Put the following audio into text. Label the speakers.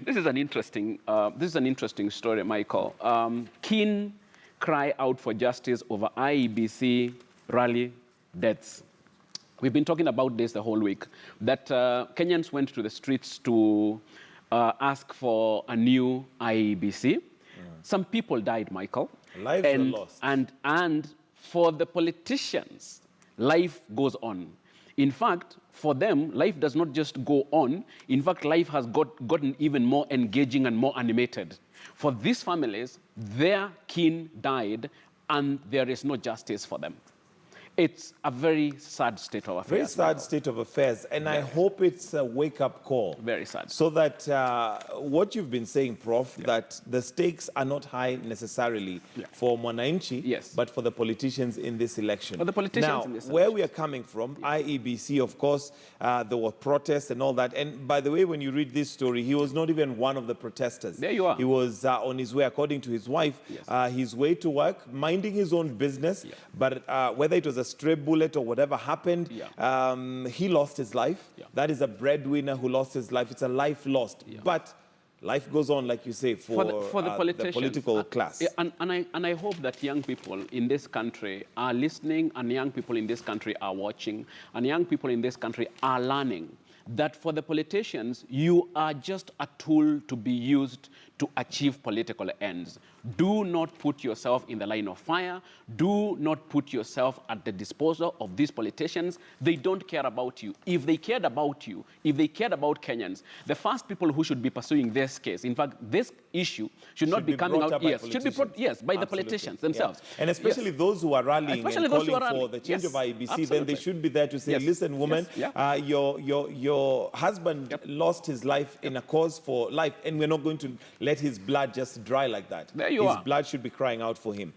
Speaker 1: This is an interesting story, Michael. Keen cry out for justice over IEBC rally deaths. We've been talking about this the whole week, that Kenyans went to the streets to ask for a new IEBC. Some people died, Michael.
Speaker 2: Lives were lost.
Speaker 1: And for the politicians, life goes on. In fact, for them, life does not just go on. In fact, life has gotten even more engaging and more animated. For these families, their kin died, and there is no justice for them. It's a very sad state of affairs.
Speaker 2: Very sad state of affairs, and I hope it's a wake-up call.
Speaker 1: Very sad.
Speaker 2: So that what you've been saying, Prof, that the stakes are not high necessarily for Mwananchi, but for the politicians in this election.
Speaker 1: For the politicians
Speaker 2: now,
Speaker 1: in this
Speaker 2: where
Speaker 1: election.
Speaker 2: we are coming from, IEBC, of course, there were protests and all that. And by the way, when you read this story, he was not even one of the protesters.
Speaker 1: There you are.
Speaker 2: He was on his way, according to his wife, his way to work, minding his own business. But whether it was a stray bullet or whatever happened, he lost his life. That is a breadwinner who lost his life. It's a life lost. But life goes on, like you say, for the political class.
Speaker 1: And I hope that young people in this country are listening, and young people in this country are watching, and young people in this country are learning that for the politicians, you are just a tool to be used to achieve political ends. Do not put yourself in the line of fire. Do not put yourself at the disposal of these politicians. They don't care about you. If they cared about you, if they cared about Kenyans, the first people who should be pursuing this case, in fact, this issue should not be coming out, should be brought, by the politicians themselves.
Speaker 2: And especially those who are rallying and calling for the change of IEBC, then they should be there to say, listen, woman, your husband lost his life in a cause for life, and we're not going to let his blood just dry like that.
Speaker 1: There you are.
Speaker 2: His blood should be crying out for him.